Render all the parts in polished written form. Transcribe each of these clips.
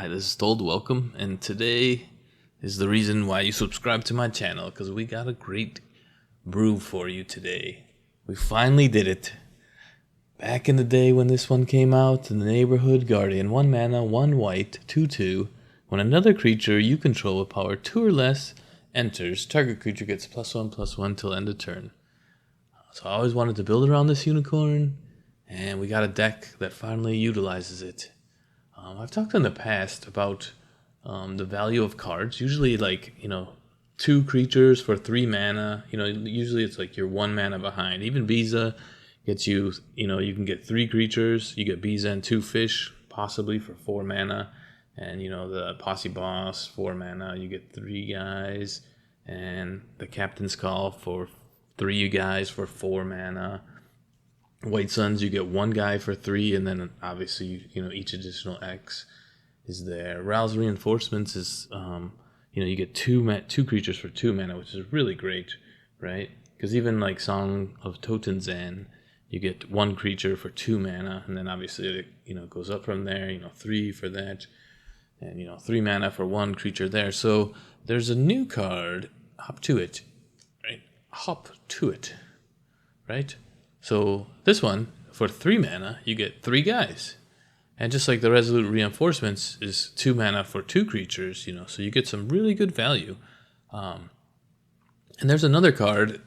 Hi, this is Told Welcome, and today is the reason why you subscribe to my channel, because we got a great brew for you today. We finally did it. Back in the day when this one came out, in the Neighborhood Guardian, 1 mana, 1 white, 2/2. When another creature you control with power 2 or less enters, target creature gets +1/+1 till end of turn. So I always wanted to build around this unicorn, and we got a deck that finally utilizes it. I've talked in the past about the value of cards. Usually, like, 2 creatures for 3 mana. Usually it's like you're 1 mana behind. Even Biza gets you, you can get 3 creatures. You get Biza and 2 fish, possibly for 4 mana. And, the Posse Boss, 4 mana. You get 3 guys. And the Captain's Call for 3 guys for 4 mana. White Suns, you get 1 guy for 3, and then obviously, each additional X is there. Rouse Reinforcements is, you get 2 creatures for 2 mana, which is really great, right? Because even like Song of Totenzan, you get 1 creature for 2 mana, and then obviously it goes up from there. 3 for that, and 3 mana for 1 creature there. So there's a new card, Hop to It, right? Hop to It, right? So this one, for 3 mana, you get 3 guys. And just like the Resolute Reinforcements is 2 mana for 2 creatures, so you get some really good value. And there's another card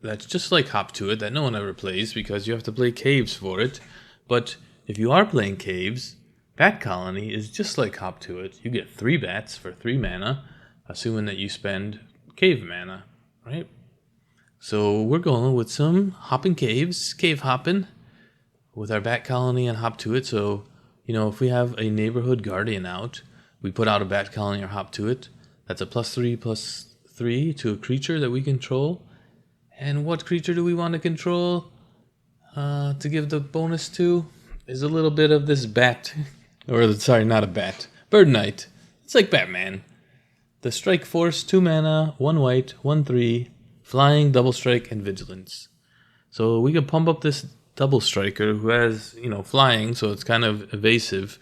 that's just like Hop to It that no one ever plays because you have to play Caves for it. But if you are playing Caves, Bat Colony is just like Hop to It. You get 3 bats for 3 mana, assuming that you spend cave mana, right? So we're going with some hopping caves, cave hopping, with our Bat Colony and Hop to It. So, if we have a Neighborhood Guardian out, we put out a Bat Colony or Hop to It. That's a +3/+3 to a creature that we control. And what creature do we want to control to give the bonus to? Is a little bit of this bat. Or, sorry, not a bat. Bird Knight. It's like Batman. The Shrike Force, 2 mana, 1 white, 1/3. Flying, Double Strike, and Vigilance. So we can pump up this Double Striker who has, flying, so it's kind of evasive.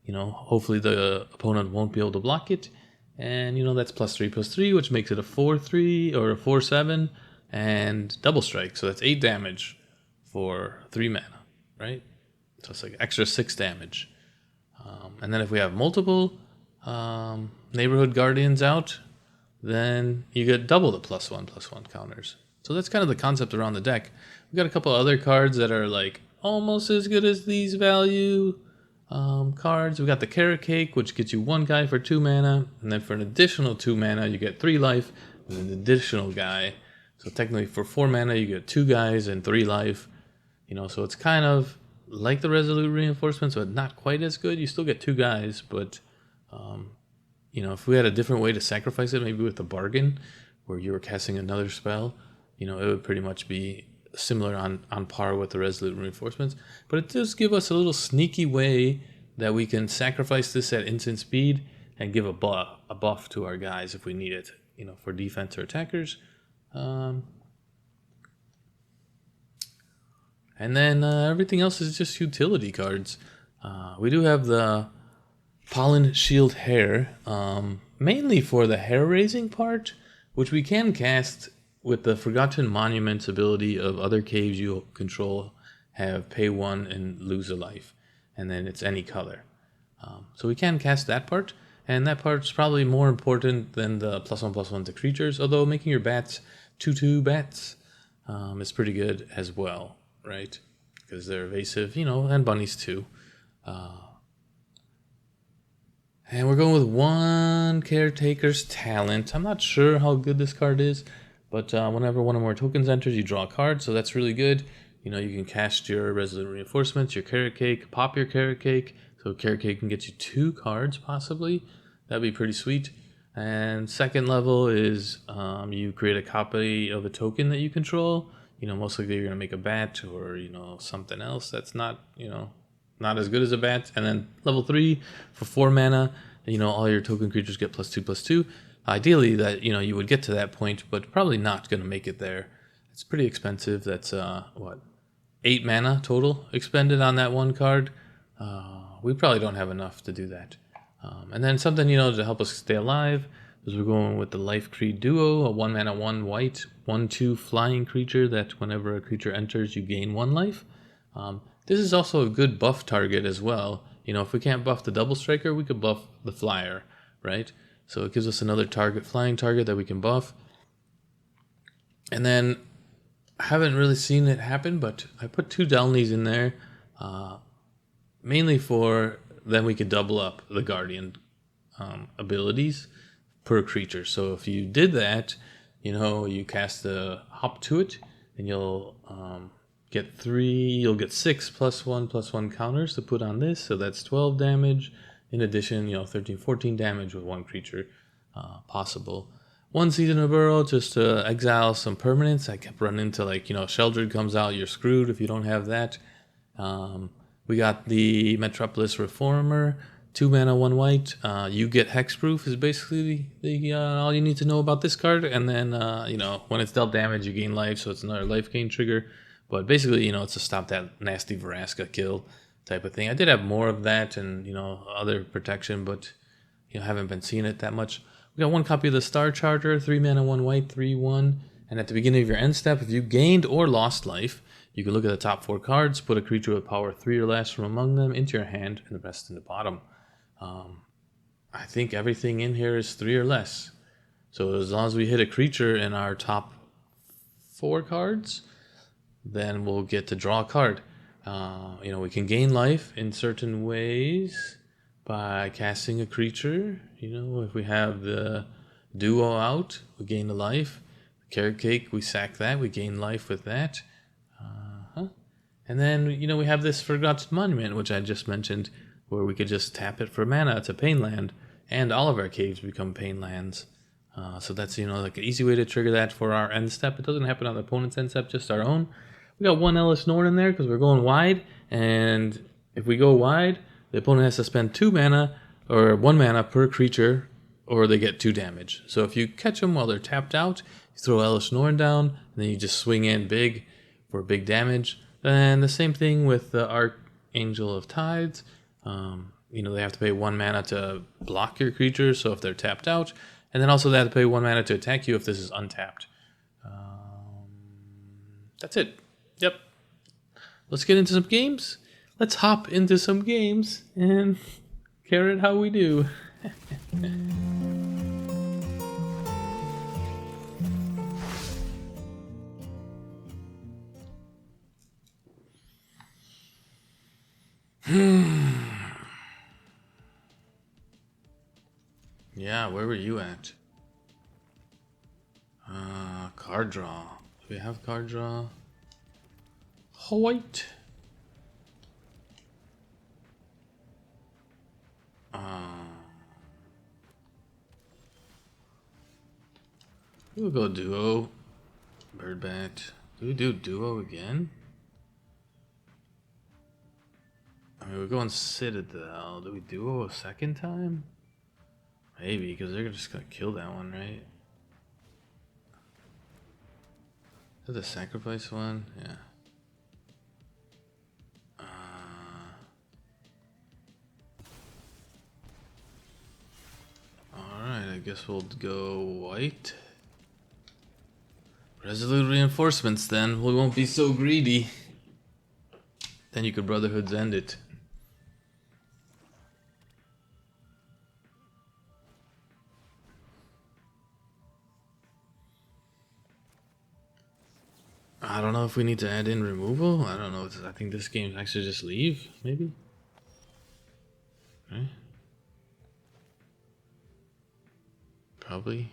Hopefully the opponent won't be able to block it. And, that's +3/+3, which makes it a 4/3 or a 4/7, and Double Strike. So that's 8 damage for 3 mana, right? So it's like extra 6 damage. And then if we have multiple Neighborhood Guardians out, then you get double the +1/+1 counters. So that's kind of the concept around the deck. We've got a couple other cards that are like almost as good as these value cards. We got the Carrot Cake, which gets you 1 guy for 2 mana, and then for an additional 2 mana, you get 3 life and an additional guy. So technically for 4 mana, you get 2 guys and 3 life. So it's kind of like the Resolute Reinforcements, but not quite as good. You still get 2 guys, but if we had a different way to sacrifice it, maybe with a bargain, where you were casting another spell, it would pretty much be similar on par with the Resolute Reinforcements. But it does give us a little sneaky way that we can sacrifice this at instant speed and give a buff to our guys if we need it, for defense or attackers. And then everything else is just utility cards. We do have the Pollen Shield Hair, mainly for the hair raising part, which we can cast with the Forgotten Monuments ability of other caves you control have pay 1 and lose a life, and then it's any color. So we can cast that part, and that part's probably more important than the +1/+1 to creatures, although making your bats 2/2 bats is pretty good as well, right? Because they're evasive, and bunnies too. And we're going with 1 Caretaker's Talent. I'm not sure how good this card is, but whenever one or more tokens enters, you draw a card, so that's really good. You can cast your Resolute Reinforcements, your Carrot Cake, pop your Carrot Cake, so Carrot Cake can get you 2 cards, possibly. That'd be pretty sweet. And second level is you create a copy of a token that you control. Most likely you're going to make a bat or, something else that's not, not as good as a bat. And then level 3 for 4 mana, all your token creatures get +2/+2. Ideally that, you would get to that point, but probably not going to make it there. It's pretty expensive. That's 8 mana total expended on that 1 card. We probably don't have enough to do that. And then something, to help us stay alive is we're going with the Life Creed Duo, a 1 mana, 1 white, 1/2 flying creature that whenever a creature enters, you gain 1 life. This is also a good buff target as well. If we can't buff the Double Striker, we could buff the Flyer, right? So it gives us another flying target that we can buff. And then I haven't really seen it happen, but I put 2 Delnies in there, mainly for then we could double up the Guardian abilities per creature. So if you did that, you cast a Hop to it, and you'll get 6 +1/+1 counters to put on this. So that's 12 damage. In addition, 13, 14 damage with 1 creature possible. 1 Season of Burrow just to exile some permanents. I kept running into Sheldred comes out, you're screwed if you don't have that. We got the Metropolis Reformer, 2 mana, 1 white. You get Hexproof is basically the all you need to know about this card. And then when it's dealt damage, you gain life, so it's another life gain trigger. But basically, it's to stop that nasty Vraska kill type of thing. I did have more of that and other protection, but haven't been seeing it that much. We got 1 copy of the Star Charger, 3 mana, 1 white, 3/1. And at the beginning of your end step, if you gained or lost life, you can look at the top 4 cards, put a creature with power 3 or less from among them into your hand, and the rest in the bottom. I think everything in here is 3 or less. So as long as we hit a creature in our top 4 cards, then we'll get to draw a card. We can gain life in certain ways by casting a creature. If we have the Duo out, we gain a life. Carrot Cake, we sack that, we gain life with that. And then, we have this Forgotten Monument, which I just mentioned, where we could just tap it for mana. It's a pain land, and all of our caves become pain lands. So that's, an easy way to trigger that for our end step. It doesn't happen on the opponent's end step, just our own. We got 1 Ellis Norn in there because we're going wide, and if we go wide, the opponent has to spend 2 mana, or 1 mana per creature, or they get 2 damage. So if you catch them while they're tapped out, you throw Ellis Norn down, and then you just swing in big for big damage. And the same thing with the Archangel of Tides. They have to pay 1 mana to block your creature, so if they're tapped out. And then also they have to pay 1 mana to attack you if this is untapped. That's it. Yep. Let's get into some games. Let's hop into some games and carrot how we do. Yeah, where were you at? Card draw. Do we have card draw? White. We'll go Duo. Birdbat. Do we do Duo again? We're going Citadel. Do we Duo a second time? Maybe, because they're just gonna kill that one, right? Is that the sacrifice one? Yeah. Alright, I guess we'll go white. Resolute Reinforcements then. We won't be so greedy. Then you could Brotherhood's End it. I don't know if we need to add in removal. I don't know. I think this game actually just leave, maybe. Okay. Probably.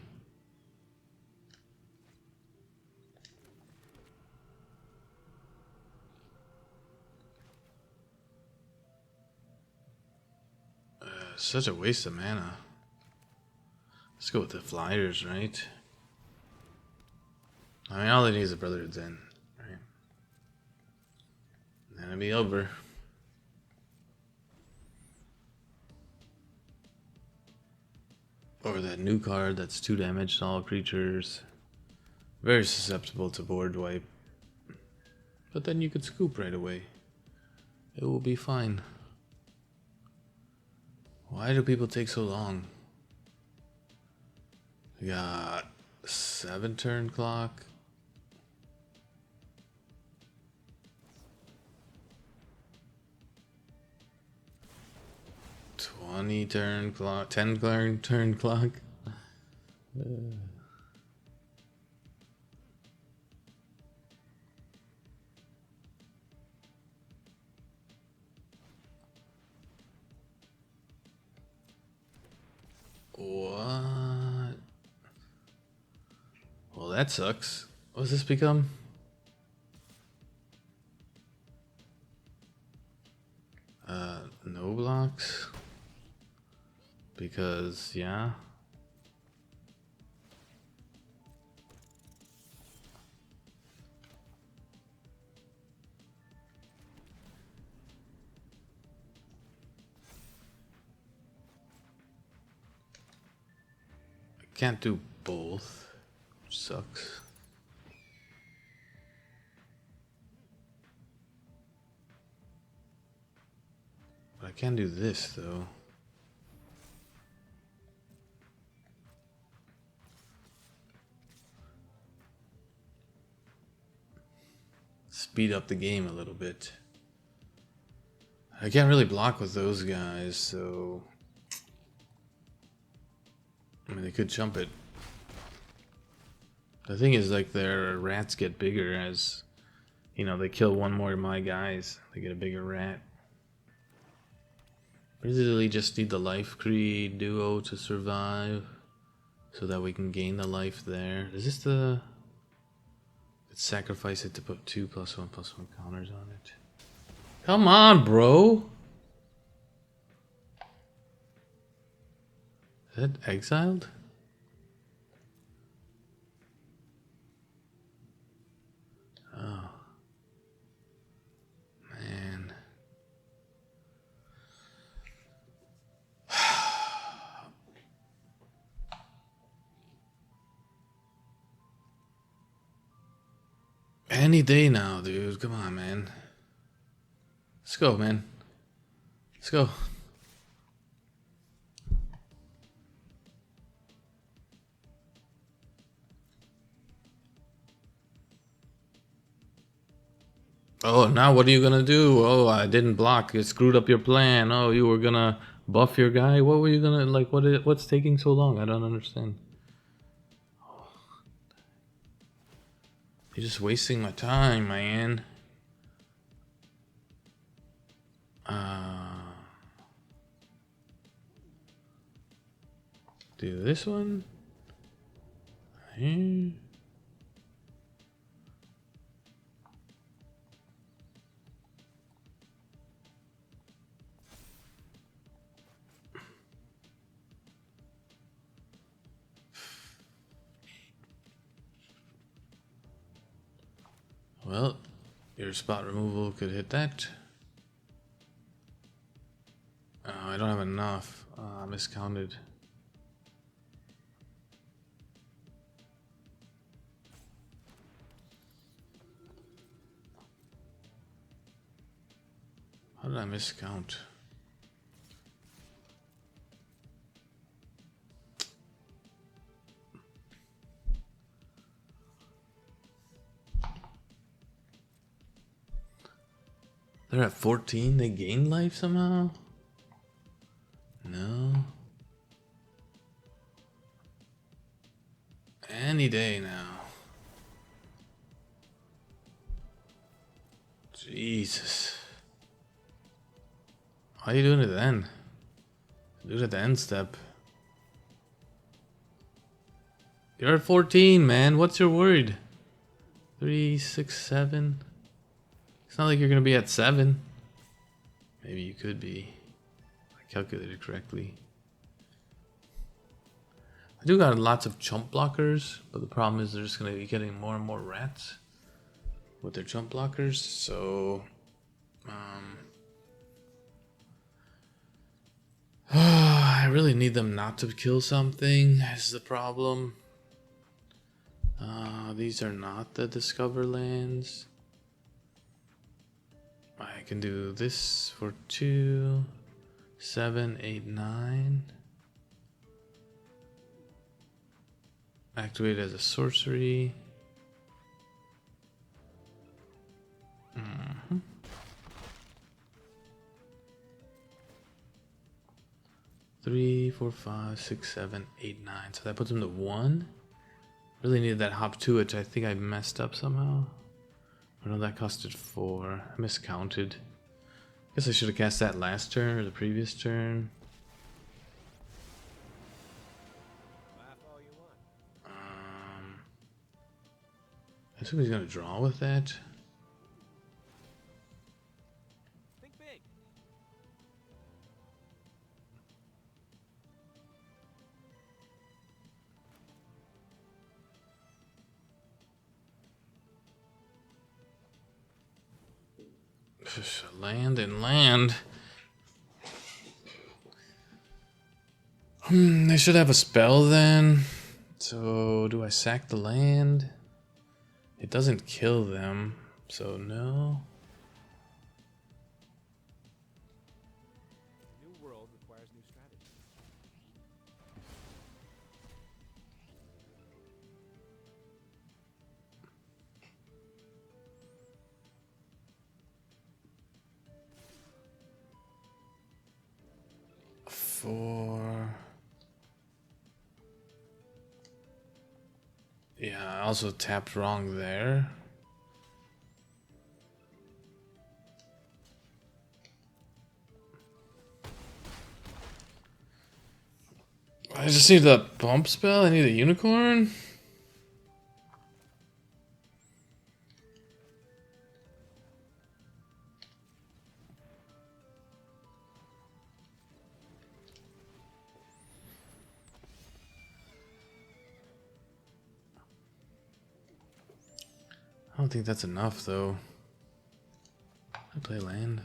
Such a waste of mana. Let's go with the flyers, right? All they need is a Brotherhood's End, right? Then it'll be over. Or that new card that's 2 damage to all creatures. Very susceptible to board wipe. But then you could scoop right away. It will be fine. Why do people take so long? We got 7 turn clock. Turn clock, 10 turn clock. What? Well, that sucks. What's this become? No blocks. Because, yeah. I can't do both, which sucks. But I can do this, though. Speed up the game a little bit. I can't really block with those guys, so... I mean, they could jump it. The thing is, like, their rats get bigger as, you know, they kill one more of my guys. They get a bigger rat. Basically, just need the life creed duo to survive, so that we can gain the life there. Is this the... Let's sacrifice it to put 2+1/+1 counters on it. Come on, bro! Is that exiled? Oh. Man. Any day now, dude. Come on, man. Let's go, man. Let's go. Oh, now what are you gonna do? Oh, I didn't block. It screwed up your plan. Oh, you were gonna buff your guy. What were you gonna like? What's taking so long? I don't understand. You're just wasting my time, man. Do this one. Here. Well, your spot removal could hit that. Oh, I don't have enough. I miscounted. How did I miscount? They're at 14. They gained life somehow? No. Any day now. Jesus. Why are you doing it then? Do it at the end step. You're at 14, man. What's your word? 3, 6, 7. It's not like you're gonna be at 7. Maybe you could be. I calculated correctly. I do got lots of chump blockers, but the problem is they're just gonna be getting more and more rats with their chump blockers, so I really need them not to kill something, is the problem. These are not the Discover lands. I can do this for 2, 7, 8, 9. Activate as a sorcery. Mm-hmm. Three, 4, 5, 6, 7, 8, 9. So that puts him to 1. Really needed that hop 2, which I think I messed up somehow. Oh no, that costed 4. I miscounted. Guess I should have cast that last turn or the previous turn. I assume he's gonna draw with that. Think big. Land and land. They should have a spell then. So do I sack the land? It doesn't kill them, so no. New world requires new strategy. Four. Yeah, I also tapped wrong there. I just need a bump spell. I need a unicorn. I don't think that's enough though. I play land.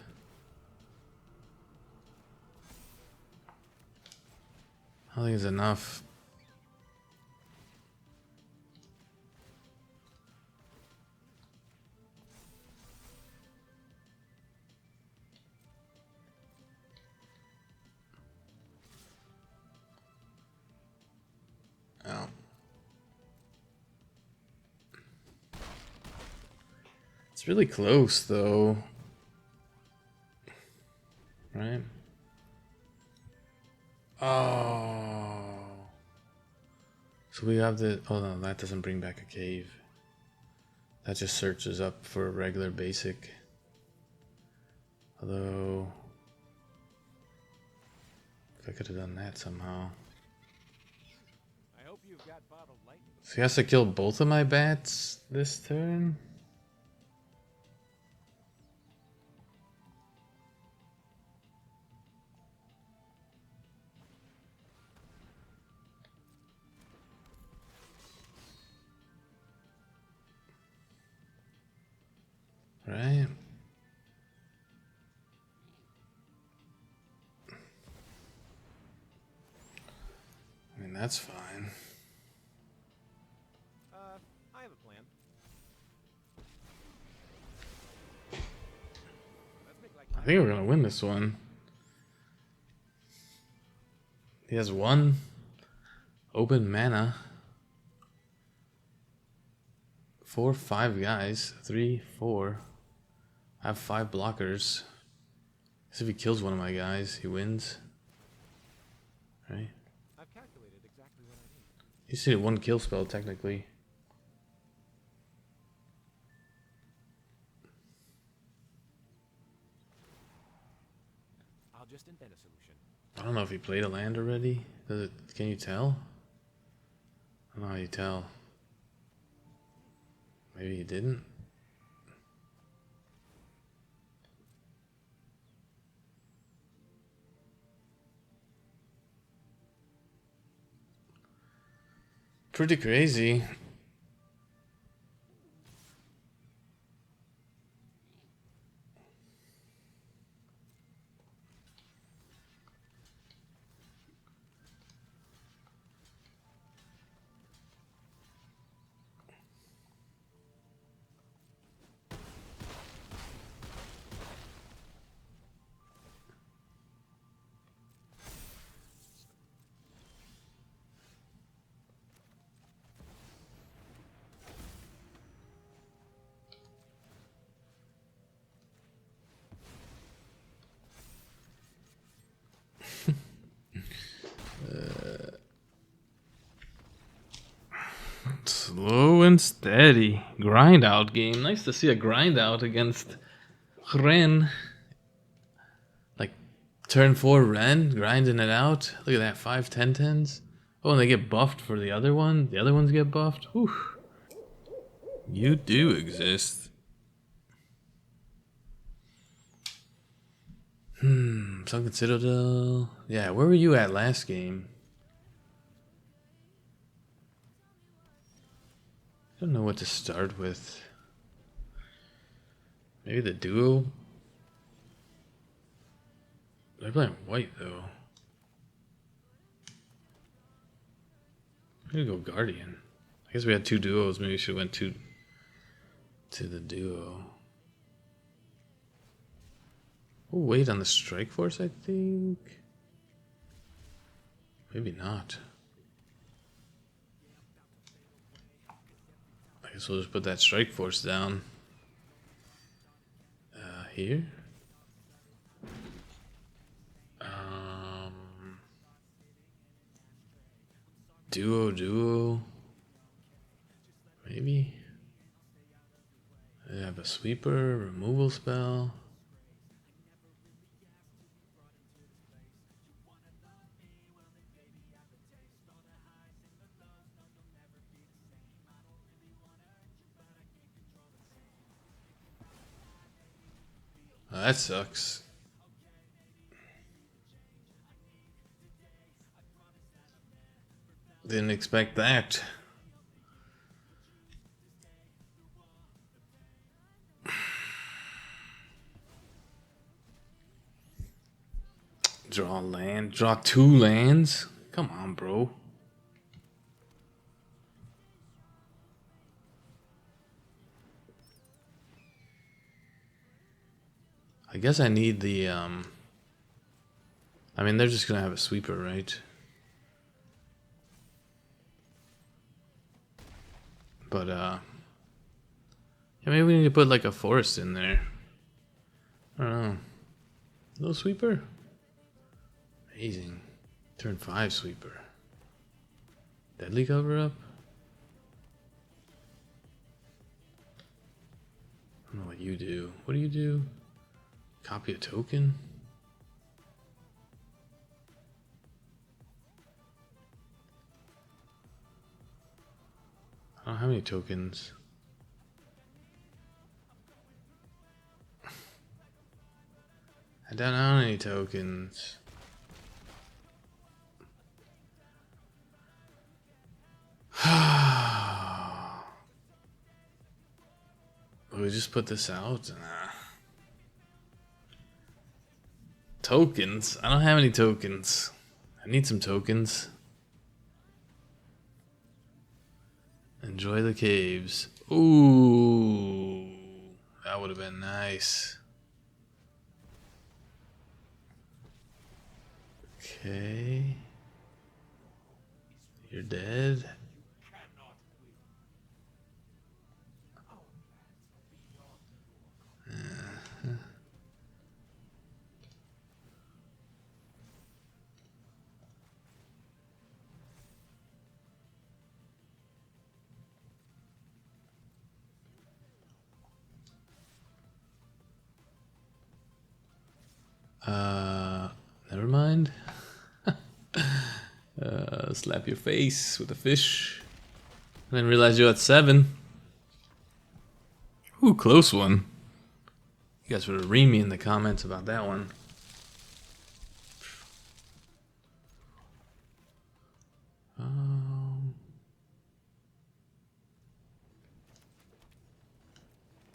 I don't think it's enough. Oh. It's really close though. Right? Oh. So we have the... Oh no, that doesn't bring back a cave. That just searches up for a regular basic. Although... if I could have done that somehow. I hope you've got bottled lightning. So he has to kill both of my bats this turn? Right? I mean, that's fine. I have a plan. Let's make like I think we're gonna win this one. He has 1 open mana. 4, 5 guys. 3, 4. I have 5 blockers. Guess if he kills one of my guys, he wins. Right? I've calculated exactly what I need. You see a 1 kill spell technically. I'll just invent a solution. I don't know if he played a land already. Does it? Can you tell? I don't know how you tell. Maybe he didn't. Pretty crazy. and steady. Grind out game. Nice to see a grind out against Ren. Like turn 4 Ren, grinding it out. Look at that, 5 10-10s. Oh, and they get buffed for the other one. The other ones get buffed. Whew. You do exist. Sunken Citadel. Yeah, where were you at last game? I don't know what to start with. Maybe the duo? They're playing white though. I'm gonna go Guardian. I guess we had 2 duos. Maybe we should have went to the duo. Oh, wait on the Strike Force, I think. Maybe not. I guess we'll just put that Strike Force down. Here. Duo. Maybe. They have a sweeper, removal spell. Oh, that sucks. Didn't expect that. Draw land. Draw 2 lands? Come on, bro. I guess I need the, I mean, they're just gonna have a sweeper, right? But, yeah, maybe we need to put, like, a forest in there. I don't know. Little sweeper? Amazing. Turn 5 sweeper. Deadly cover up? I don't know what you do. What do you do? Copy a token? I don't have any tokens. I don't own any tokens. Will we just put this out? Nah. Tokens? I don't have any tokens. I need some tokens. Enjoy the caves. Ooh. That would have been nice. Okay. You're dead. Never mind. Slap your face with a fish. And then realize you're at 7. Ooh, close one. You guys would have read me in the comments about that one.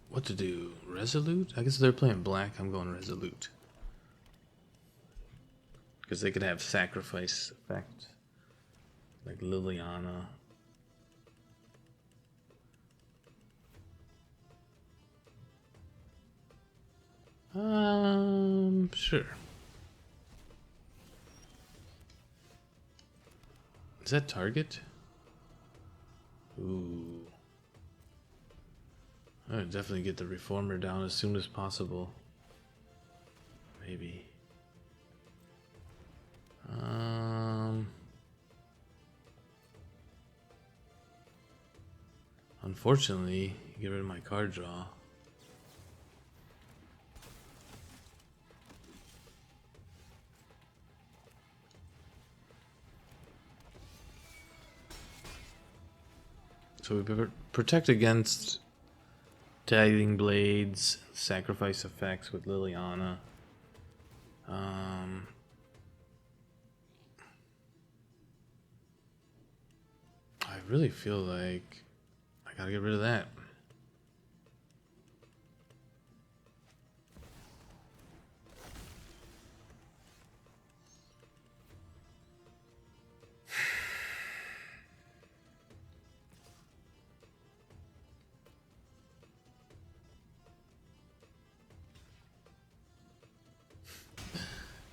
What to do? Resolute? I guess they're playing black. I'm going Resolute. Because they could have sacrifice effect. Like Liliana. Sure. Is that target? Ooh. I would definitely get the Reformer down as soon as possible. Maybe. Unfortunately, get rid of my card draw. So we protect against Tagging Blades, sacrifice effects with Liliana. I really feel like I gotta get rid of that.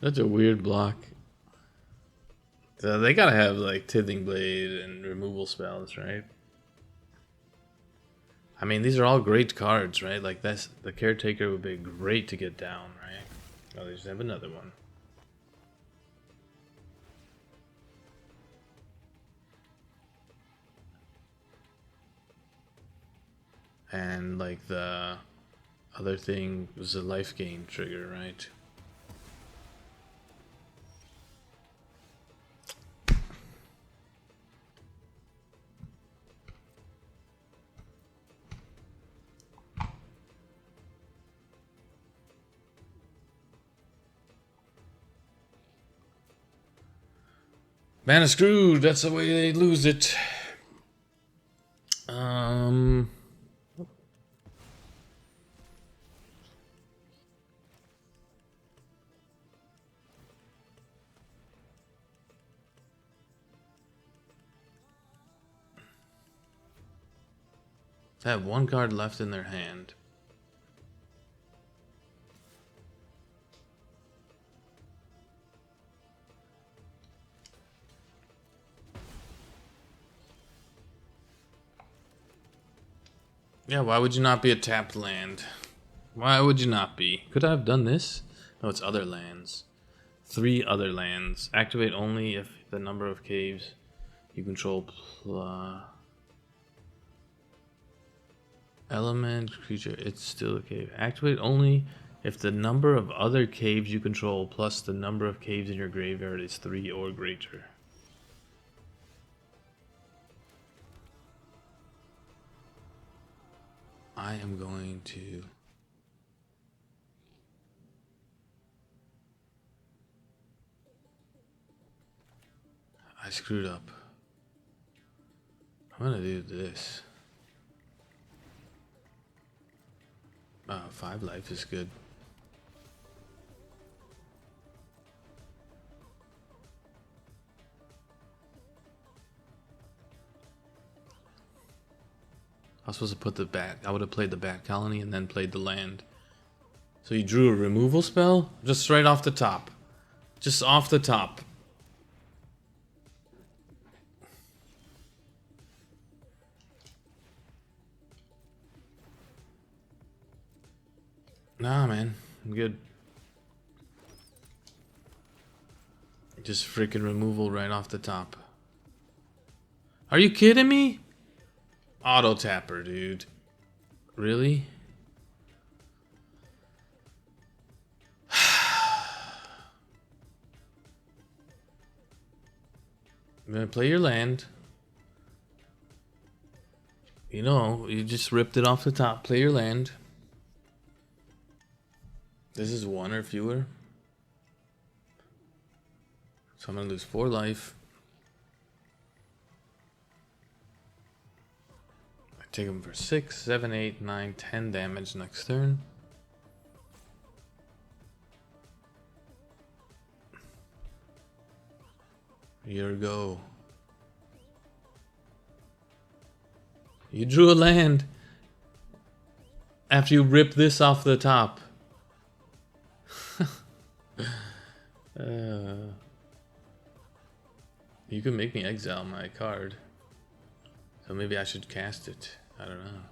That's a weird block. So they gotta have like Tithing Blade and removal spells, right? I mean, these are all great cards, right? Like that's the Caretaker would be great to get down, right? Oh, they just have another one. And like the other thing was a life gain trigger, right? Man is screwed. That's the way they lose it. They have one card left in their hand. Yeah, why would you not be a tapped land? Why would you not be? Could I have done this? No, it's other lands. 3 other lands. Activate only if the number of caves you control element creature. It's still a cave. Activate only if the number of other caves you control plus the number of caves in your graveyard is 3 or greater. I am going to... I screwed up. I'm gonna do this. 5 life is good. I was supposed to put the bat. I would have played the bat colony and then played the land. So you drew a removal spell? Just right off the top. Just off the top. Nah, man. I'm good. Just freaking removal right off the top. Are you kidding me? Auto tapper, dude. Really? I'm gonna play your land. You know, you just ripped it off the top. Play your land. This is 1 or fewer. So I'm gonna lose 4 life. I take him for 6, 7, 8, 9, 10 damage next turn. Here we go. You drew a land after you ripped this off the top. You can make me exile my card. So maybe I should cast it. I don't know.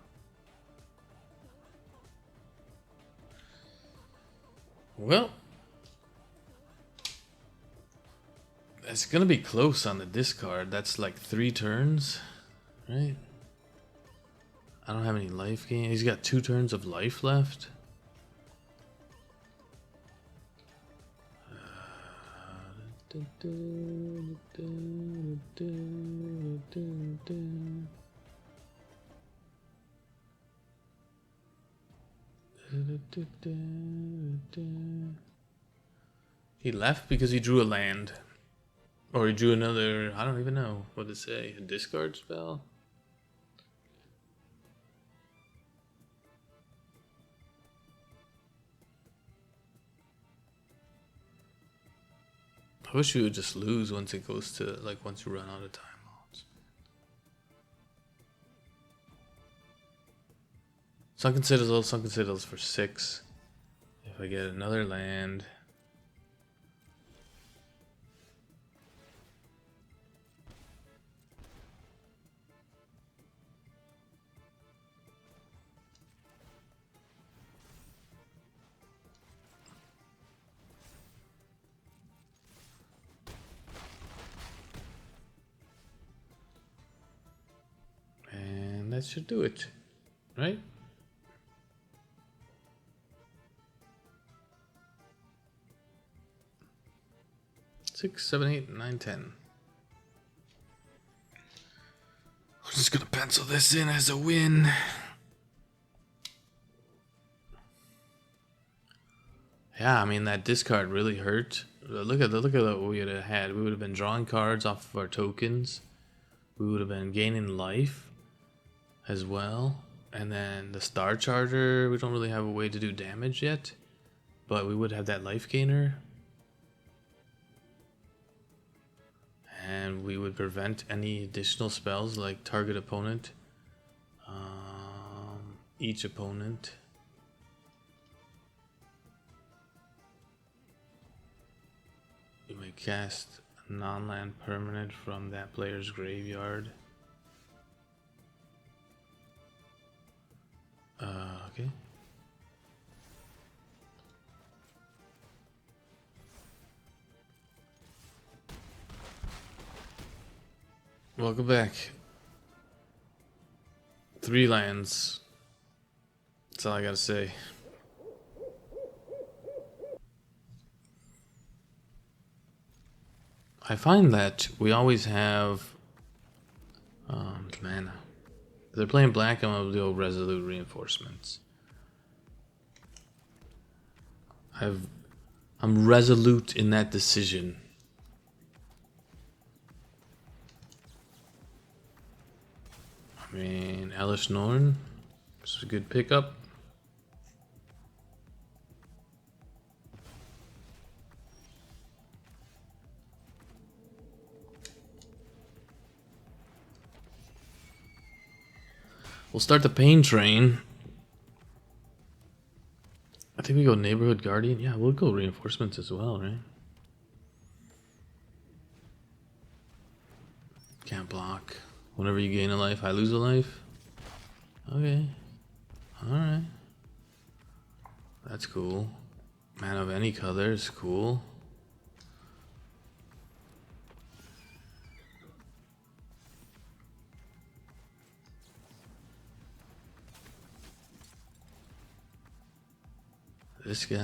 Well, it's gonna be close on the discard. That's like 3 turns, right? I don't have any life gain. He's got 2 turns of life left. He left because he drew a land. Or he drew another, I don't even know what to say, a discard spell? I wish you would just lose once it goes to, like, once you run out of timeouts. Sunken Citadels for 6. If I get another land. And that should do it, right? Six, 7, 8, 9, 10. I'm just gonna pencil this in as a win. Yeah, I mean that discard really hurt. Look at what we would have had. We would have been drawing cards off of our tokens. We would have been gaining life as well. And then the Star Charger, we don't really have a way to do damage yet, but we would have that life gainer. And we would prevent any additional spells like target opponent, each opponent. You may cast a non-land permanent from that player's graveyard. Okay. Welcome back. 3 lands. That's all I gotta say. I find that we always have mana. If they're playing black, I'm gonna do resolute reinforcements. I'm resolute in that decision. I mean, Elish Norn, this is a good pickup. We'll start the pain train. I think we go Neighborhood Guardian. Yeah, we'll go reinforcements as well, right? Can't block. Whenever you gain a life, I lose a life. Okay. Alright. That's cool. Man of any color is cool. This guy,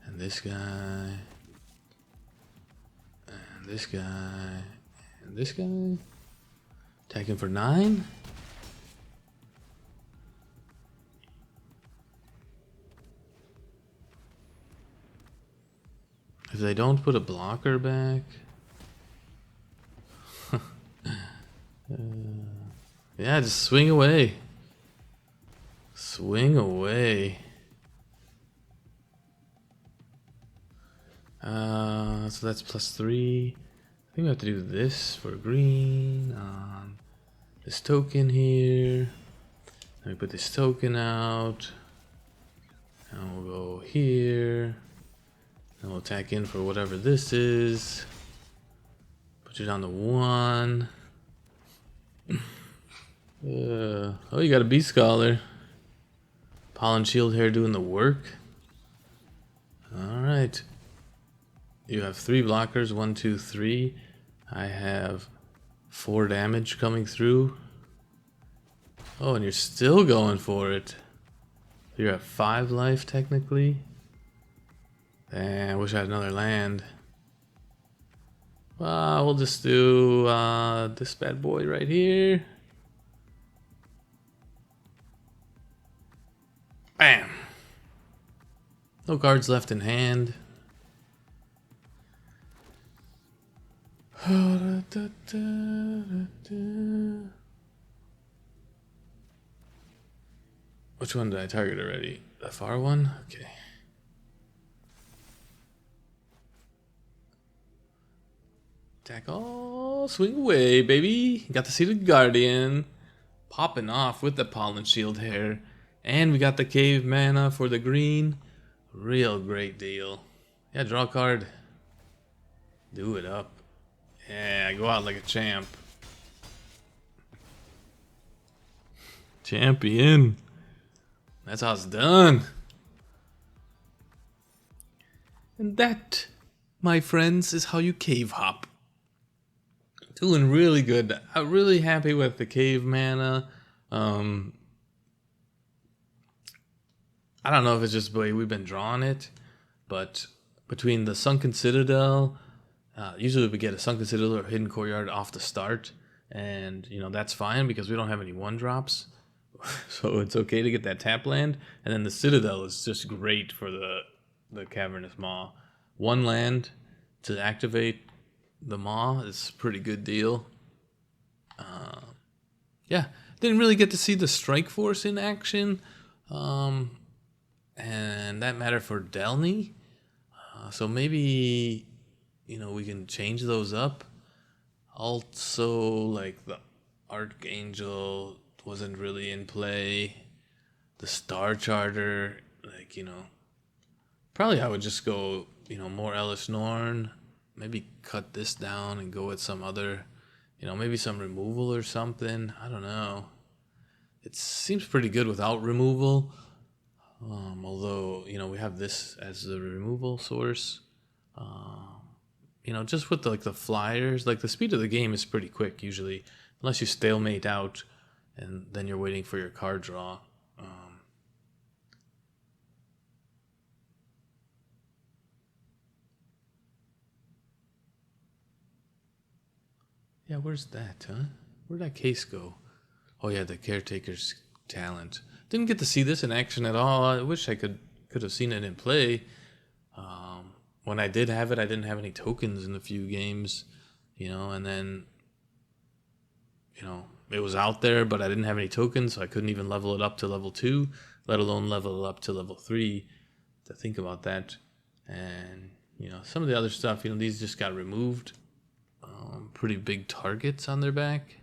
and this guy, and this guy, and this guy. Attacking for 9. If they don't put a blocker back. Yeah, just swing away. Swing away. So that's +3. I think we have to do this for green on this token here. Let me put this token out. And we'll go here. And we'll attack in for whatever this is. Put you down to 1. Oh, you got a Beast Scholar. Pollen Shield here doing the work. Alright. You have 3 blockers, 1, 2, 3. I have 4 damage coming through. Oh, and you're still going for it. You're at 5 life technically. And I wish I had another land. Well, we'll just do this bad boy right here. Bam! No cards left in hand. Which one did I target already? The far one? Okay. Attack all, swing away, baby. Got to see the Guardian popping off with the Pollen Shield hair. And we got the Cave Mana for the green. Real great deal. Yeah, draw a card. Do it up. Yeah, go out like a champ. Champion. That's how it's done. And that, my friends, is how you cave hop. Doing really good. I'm really happy with the cave mana. I don't know if it's just the way we've been drawing it, but between the Sunken Citadel, usually we get a Sunken Citadel or Hidden Courtyard off the start, and you know that's fine because we don't have any 1-drops, so it's okay to get that tap land. And then the Citadel is just great for the Cavernous Maw. 1 land to activate the Maw is a pretty good deal. Yeah, didn't really get to see the Shrike Force in action. And that mattered for Delny. So maybe, you know, we can change those up. Also, like the Archangel wasn't really in play. The Star Charter, like, you know, probably I would just go, you know, more Ellis Norn. Maybe cut this down and go with some other, you know, maybe some removal or something. I don't know. It seems pretty good without removal. Although, you know, we have this as the removal source. You know, just with the flyers, like the speed of the game is pretty quick usually, unless you stalemate out and then you're waiting for your card draw. Yeah, where's that, huh? Where'd that case go? Oh yeah, the Caretaker's Talent. Didn't get to see this in action at all. I wish I could have seen it in play. When I did have it, I didn't have any tokens in a few games, you know, and then, you know, it was out there, but I didn't have any tokens, so I couldn't even level it up to level 2, let alone level it up to level 3 to think about that. And, you know, some of the other stuff, you know, these just got removed. Pretty big targets on their back.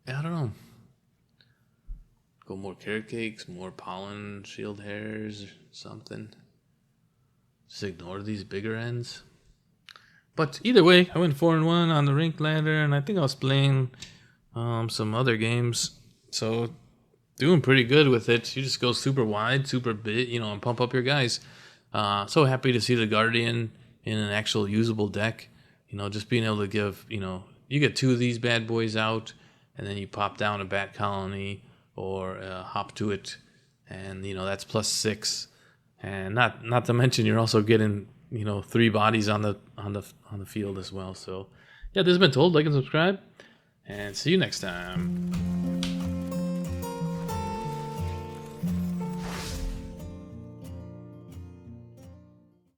I don't know. Go more carrot cakes, more pollen shield hairs, or something. Just ignore these bigger ends. But either way, I went 4-1 on the ranked ladder, and I think I was playing some other games. So doing pretty good with it. You just go super wide, super big, you know, and pump up your guys. So happy to see the Guardian in an actual usable deck. You know, just being able to give, you know, you get 2 of these bad boys out, and then you pop down a bat colony or hop to it, and you know that's +6. And not to mention you're also getting, you know, 3 bodies on the field as well. So yeah, this has been Told. Like and subscribe, and see you next time.